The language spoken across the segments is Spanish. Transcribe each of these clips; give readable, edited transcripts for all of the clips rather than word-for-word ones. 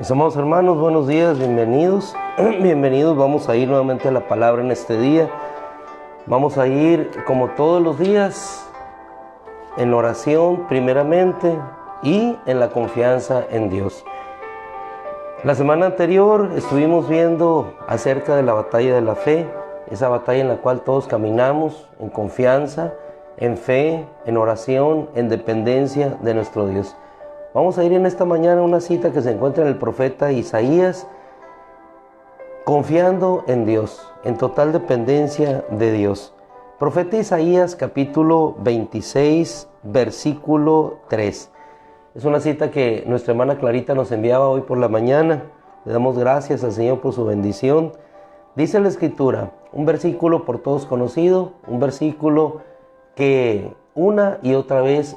Mis amados hermanos, buenos días, bienvenidos. Bienvenidos, vamos a ir nuevamente a la palabra en este día. Vamos a ir, como todos los días, en oración primeramente y en la confianza en Dios. La semana anterior estuvimos viendo acerca de la batalla de la fe, esa batalla en la cual todos caminamos en confianza, en fe, en oración, en dependencia de nuestro Dios. Vamos a ir en esta mañana a una cita que se encuentra en el profeta Isaías, confiando en Dios, en total dependencia de Dios. Profeta Isaías, capítulo 26, versículo 3. Es una cita que nuestra hermana Clarita nos enviaba hoy por la mañana. Le damos gracias al Señor por su bendición. Dice la Escritura, un versículo por todos conocido, un versículo que una y otra vez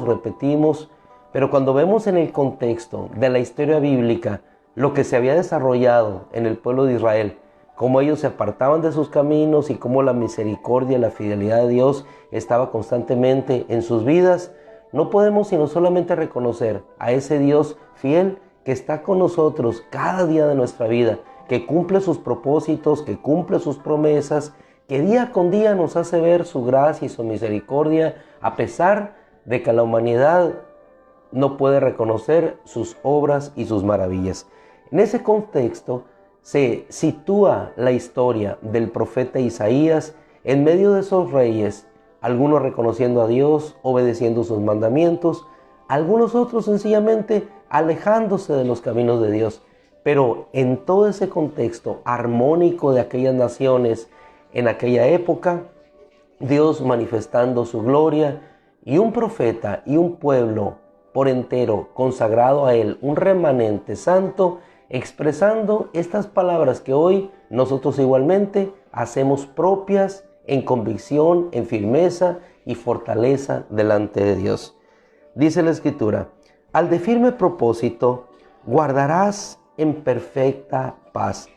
repetimos, pero cuando vemos en el contexto de la historia bíblica lo que se había desarrollado en el pueblo de Israel, cómo ellos se apartaban de sus caminos y cómo la misericordia y la fidelidad de Dios estaba constantemente en sus vidas, no podemos sino solamente reconocer a ese Dios fiel que está con nosotros cada día de nuestra vida, que cumple sus propósitos, que cumple sus promesas, que día con día nos hace ver su gracia y su misericordia, a pesar de que la humanidad no puede reconocer sus obras y sus maravillas. En ese contexto se sitúa la historia del profeta Isaías en medio de esos reyes, algunos reconociendo a Dios, obedeciendo sus mandamientos, algunos otros sencillamente alejándose de los caminos de Dios. Pero en todo ese contexto armónico de aquellas naciones en aquella época, Dios manifestando su gloria y un profeta y un pueblo por entero consagrado a Él, un remanente santo, expresando estas palabras que hoy nosotros igualmente hacemos propias en convicción, en firmeza y fortaleza delante de Dios. Dice la Escritura, al de firme propósito guardarás en perfecta paz.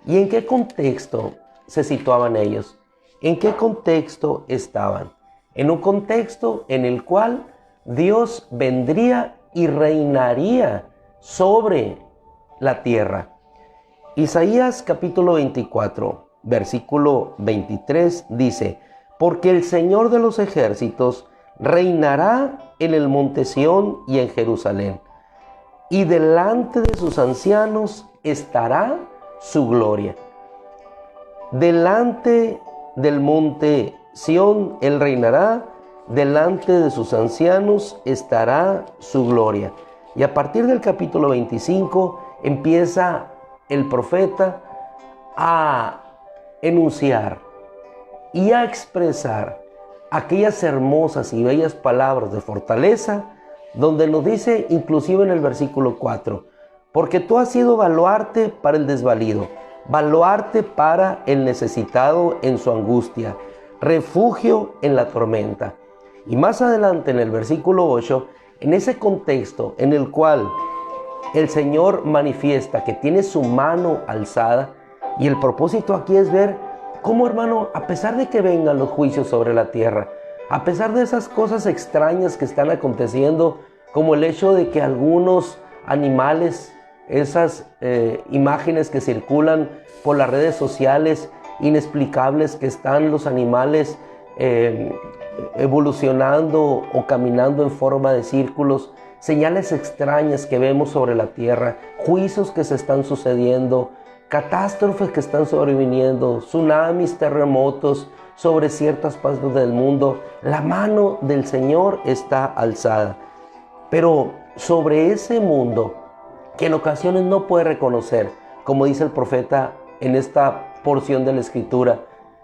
¿Y en qué contexto se situaban ellos? ¿En qué contexto estaban? En un contexto en el cual Dios vendría y reinaría sobre la tierra. Isaías capítulo 24, versículo 23 dice, porque el Señor de los ejércitos reinará en el monte Sión y en Jerusalén, y delante de sus ancianos estará su gloria. Delante del monte Sión Él reinará, delante de sus ancianos estará su gloria. Y a partir del capítulo 25 empieza el profeta a enunciar y a expresar aquellas hermosas y bellas palabras de fortaleza, donde nos dice inclusive en el versículo 4, porque tú has sido baluarte para el desvalido, baluarte para el necesitado en su angustia, refugio en la tormenta. Y más adelante en el versículo 8, en ese contexto en el cual el Señor manifiesta que tiene su mano alzada, y el propósito aquí es ver cómo, hermano, a pesar de que vengan los juicios sobre la tierra, a pesar de esas cosas extrañas que están aconteciendo, como el hecho de que algunos animales, esas imágenes que circulan por las redes sociales, inexplicables, que están los animales evolucionando o caminando en forma de círculos, señales extrañas que vemos sobre la tierra, juicios que se están sucediendo, catástrofes que están sobreviniendo, tsunamis, terremotos sobre ciertas partes del mundo. La mano del Señor está alzada, pero sobre ese mundo que en ocasiones no puede reconocer, como dice el profeta en esta porción de la Escritura,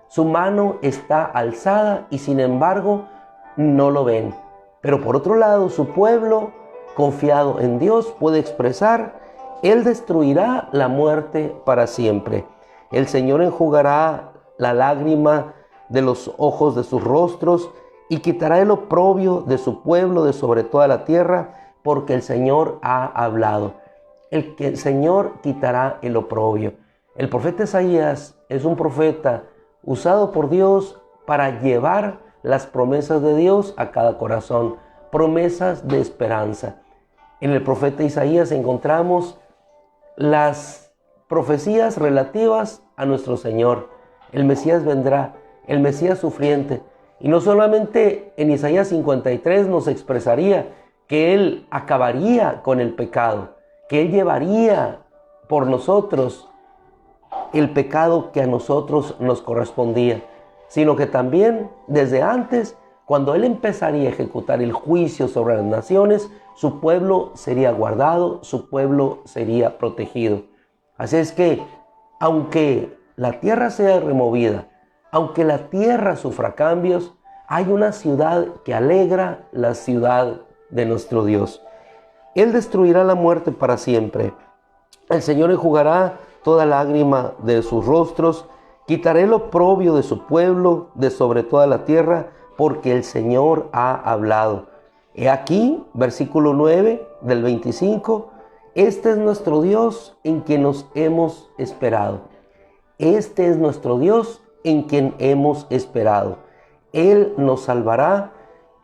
su mano está alzada y sin embargo no lo ven. Pero por otro lado, su pueblo, confiado en Dios, puede expresar, Él destruirá la muerte para siempre. El Señor enjugará la lágrima de los ojos de sus rostros y quitará el oprobio de su pueblo de sobre toda la tierra, porque el Señor ha hablado. El Señor quitará el oprobio. El profeta Isaías es un profeta usado por Dios para llevar las promesas de Dios a cada corazón, promesas de esperanza. En el profeta Isaías encontramos las profecías relativas a nuestro Señor. El Mesías vendrá, el Mesías sufriente. Y no solamente en Isaías 53 nos expresaría que Él acabaría con el pecado, que Él llevaría por nosotros el pecado que a nosotros nos correspondía, sino que también desde antes, cuando Él empezaría a ejecutar el juicio sobre las naciones, su pueblo sería guardado, su pueblo sería protegido. Así es que, aunque la tierra sea removida, aunque la tierra sufra cambios, hay una ciudad que alegra, la ciudad de nuestro Dios. Él destruirá la muerte para siempre. El Señor enjugará toda lágrima de sus rostros. Quitaré el oprobio de su pueblo de sobre toda la tierra, porque el Señor ha hablado. He aquí, versículo 9 del 25, este es nuestro Dios en quien nos hemos esperado. Este es nuestro Dios en quien hemos esperado. Él nos salvará.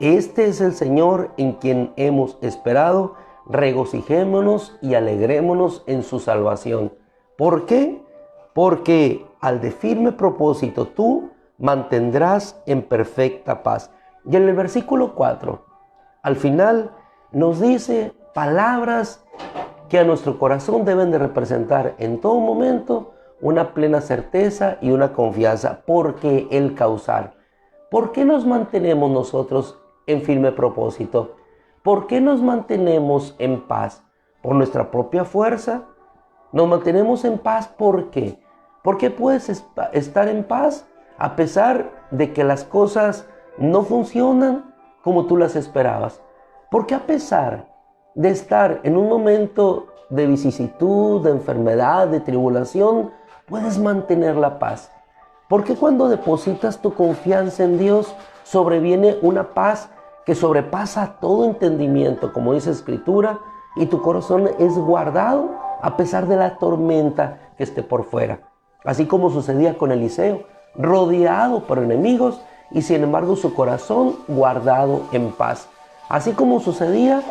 Este es el Señor en quien hemos esperado. Regocijémonos y alegrémonos en su salvación. ¿Por qué? Porque al de firme propósito tú mantendrás en perfecta paz. Y en el versículo 4, al final nos dice palabras que a nuestro corazón deben de representar en todo momento una plena certeza y una confianza. Porque el causar. ¿Por qué nos mantenemos nosotros en firme propósito? ¿Por qué nos mantenemos en paz? ¿Por nuestra propia fuerza? Nos mantenemos en paz, ¿por qué? ¿Por qué puedes estar en paz a pesar de que las cosas no funcionan como tú las esperabas? ¿Por qué a pesar de estar en un momento de vicisitud, de enfermedad, de tribulación, puedes mantener la paz? ¿Por qué cuando depositas tu confianza en Dios sobreviene una paz que sobrepasa todo entendimiento, como dice Escritura, y tu corazón es guardado a pesar de la tormenta que esté por fuera? Así como sucedía con Eliseo, rodeado por enemigos y sin embargo su corazón guardado en paz. Así como sucedía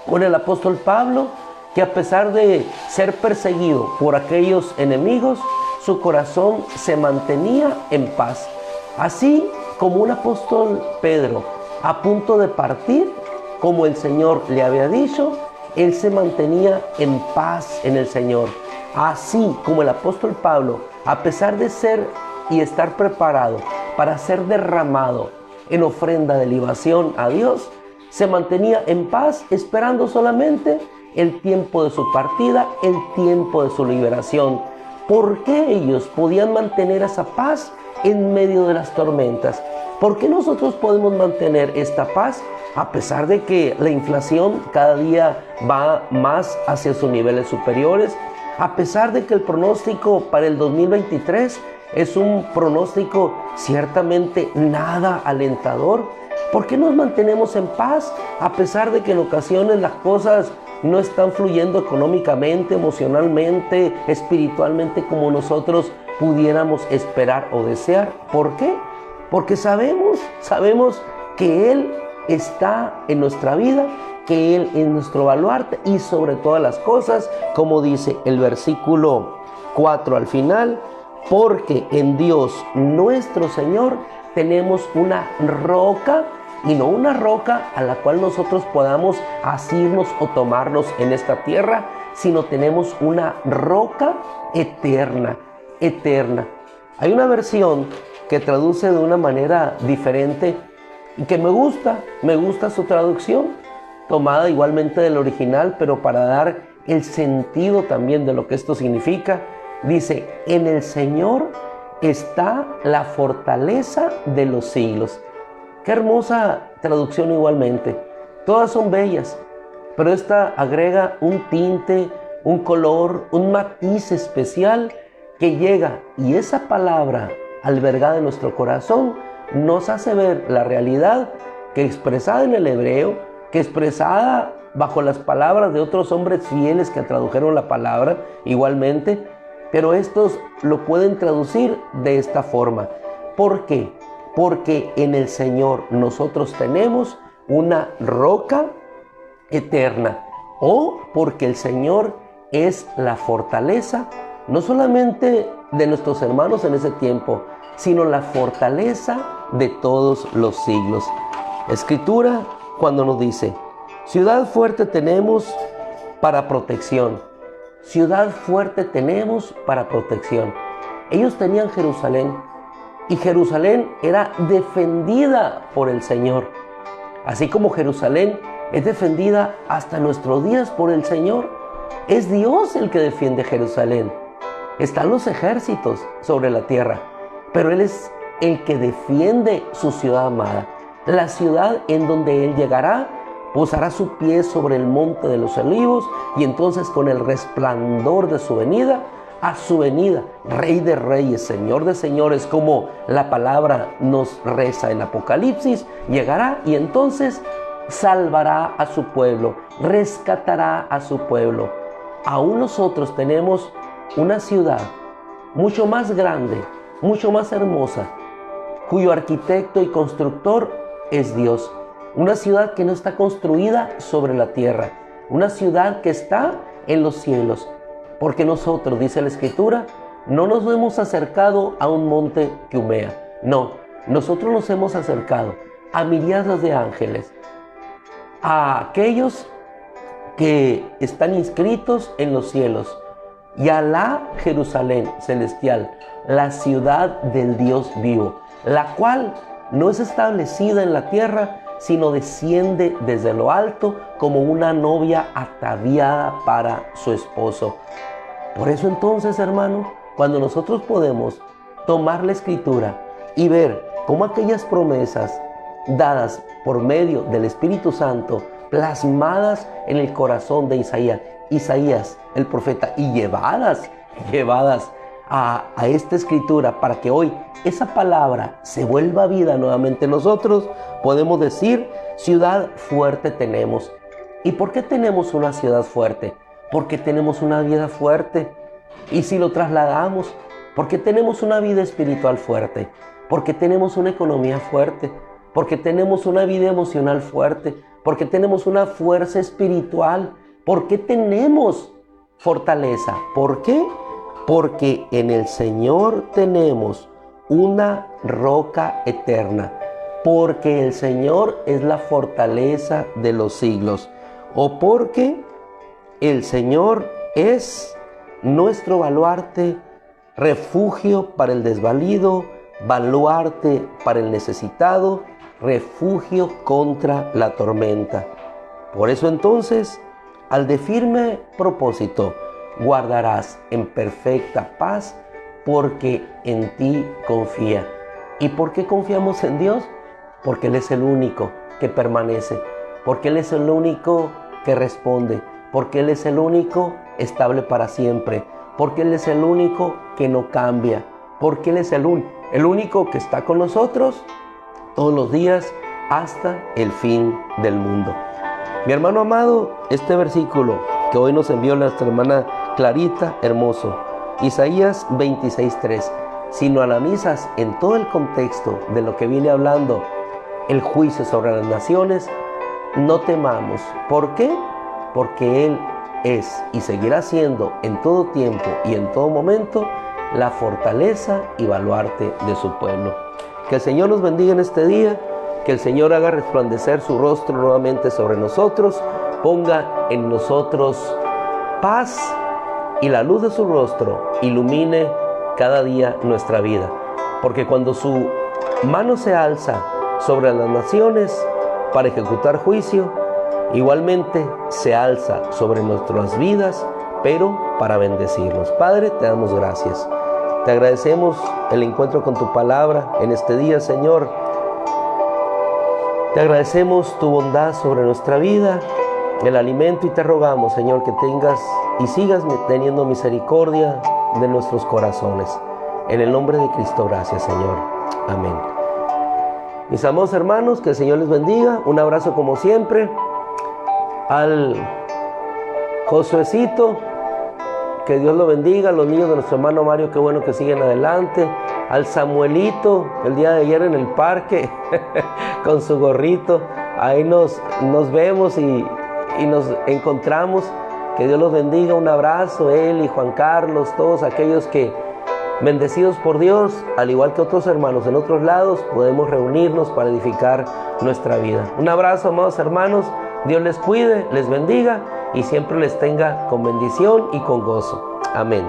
con el apóstol Pablo, que a pesar de ser perseguido por aquellos enemigos, su corazón se mantenía en paz. Así como un apóstol Pedro, a punto de partir, como el Señor le había dicho, él se mantenía en paz en el Señor. Así como el apóstol Pablo, a pesar de ser y estar preparado para ser derramado en ofrenda de libación a Dios, se mantenía en paz, esperando solamente el tiempo de su partida, el tiempo de su liberación. ¿Por qué ellos podían mantener esa paz en medio de las tormentas? ¿Por qué nosotros podemos mantener esta paz a pesar de que la inflación cada día va más hacia sus niveles superiores? A pesar de que el pronóstico para el 2023 es un pronóstico ciertamente nada alentador. ¿Por qué nos mantenemos en paz a pesar de que en ocasiones las cosas no están fluyendo económicamente, emocionalmente, espiritualmente como nosotros pudiéramos esperar o desear? ¿Por qué? Porque sabemos que Él está en nuestra vida, que Él es nuestro baluarte y sobre todas las cosas, como dice el versículo 4 al final, porque en Dios nuestro Señor tenemos una roca, y no una roca a la cual nosotros podamos asirnos o tomarnos en esta tierra, sino tenemos una roca eterna, eterna. Hay una versión que traduce de una manera diferente y que me gusta su traducción, tomada igualmente del original, pero para dar el sentido también de lo que esto significa. Dice: en el Señor está la fortaleza de los siglos. Qué hermosa traducción igualmente. Todas son bellas, pero esta agrega un tinte, un color, un matiz especial que llega, y esa palabra albergada en nuestro corazón nos hace ver la realidad que expresada en el hebreo, que expresada bajo las palabras de otros hombres fieles que tradujeron la palabra igualmente, pero estos lo pueden traducir de esta forma. ¿Por qué? Porque en el Señor nosotros tenemos una roca eterna, o porque el Señor es la fortaleza, no solamente de nuestros hermanos en ese tiempo, sino la fortaleza de todos los siglos. Escritura cuando nos dice, ciudad fuerte tenemos para protección. Ciudad fuerte tenemos para protección. Ellos tenían Jerusalén y Jerusalén era defendida por el Señor. Así como Jerusalén es defendida hasta nuestros días por el Señor, es Dios el que defiende Jerusalén. Están los ejércitos sobre la tierra, pero Él es el que defiende su ciudad amada, la ciudad en donde Él llegará, posará su pie sobre el monte de los olivos y entonces con el resplandor de su venida, a su venida, Rey de reyes, Señor de señores, como la palabra nos reza en Apocalipsis, llegará y entonces salvará a su pueblo, rescatará a su pueblo. Aún nosotros tenemos una ciudad mucho más grande, mucho más hermosa, cuyo arquitecto y constructor es Dios. Una ciudad que no está construida sobre la tierra, una ciudad que está en los cielos. Porque nosotros, dice la Escritura, no nos hemos acercado a un monte que humea. No, nosotros nos hemos acercado a miríadas de ángeles, a aquellos que están inscritos en los cielos y a la Jerusalén celestial, la ciudad del Dios vivo, la cual no es establecida en la tierra, sino desciende desde lo alto como una novia ataviada para su esposo. Por eso entonces, hermano, cuando nosotros podemos tomar la Escritura y ver cómo aquellas promesas dadas por medio del Espíritu Santo, plasmadas en el corazón de Isaías, el profeta, y llevadas a esta Escritura para que hoy esa palabra se vuelva vida nuevamente en nosotros, podemos decir, ciudad fuerte tenemos. ¿Y por qué tenemos una ciudad fuerte? Porque tenemos una vida fuerte. Y si lo trasladamos, porque tenemos una vida espiritual fuerte, porque tenemos una economía fuerte, porque tenemos una vida emocional fuerte, porque tenemos una fuerza espiritual, porque tenemos fortaleza. ¿Por qué? Porque en el Señor tenemos una roca eterna, porque el Señor es la fortaleza de los siglos, o porque el Señor es nuestro baluarte, refugio para el desvalido, baluarte para el necesitado, refugio contra la tormenta. Por eso entonces, al de firme propósito, guardarás en perfecta paz, porque en ti confía. ¿Y por qué confiamos en Dios? Porque Él es el único que permanece, porque Él es el único que responde, porque Él es el único estable para siempre, porque Él es el único que no cambia, porque Él es el único que está con nosotros todos los días hasta el fin del mundo. Mi hermano amado, este versículo que hoy nos envió nuestra hermana Clarita, hermoso, Isaías 26:3, si lo analizas en todo el contexto de lo que viene hablando, el juicio sobre las naciones, no temamos. ¿Por qué? Porque Él es y seguirá siendo en todo tiempo y en todo momento la fortaleza y baluarte de su pueblo. Que el Señor nos bendiga en este día, que el Señor haga resplandecer su rostro nuevamente sobre nosotros, ponga en nosotros paz y la luz de su rostro ilumine cada día nuestra vida. Porque cuando su mano se alza sobre las naciones para ejecutar juicio, igualmente se alza sobre nuestras vidas, pero para bendecirnos. Padre, te damos gracias. Te agradecemos el encuentro con tu palabra en este día, Señor. Te agradecemos tu bondad sobre nuestra vida, el alimento, y te rogamos, Señor, que tengas y sigas teniendo misericordia de nuestros corazones. En el nombre de Cristo, gracias, Señor. Amén. Mis amados hermanos, que el Señor les bendiga. Un abrazo como siempre al Josuecito, que Dios lo bendiga. Los niños de nuestro hermano Mario, qué bueno que siguen adelante. Al Samuelito, el día de ayer en el parque con su gorrito, ahí nos vemos y nos encontramos. Que Dios los bendiga, un abrazo, él y Juan Carlos, todos aquellos que, bendecidos por Dios, al igual que otros hermanos en otros lados, podemos reunirnos para edificar nuestra vida. Un abrazo, amados hermanos, Dios les cuide, les bendiga y siempre les tenga con bendición y con gozo. Amén.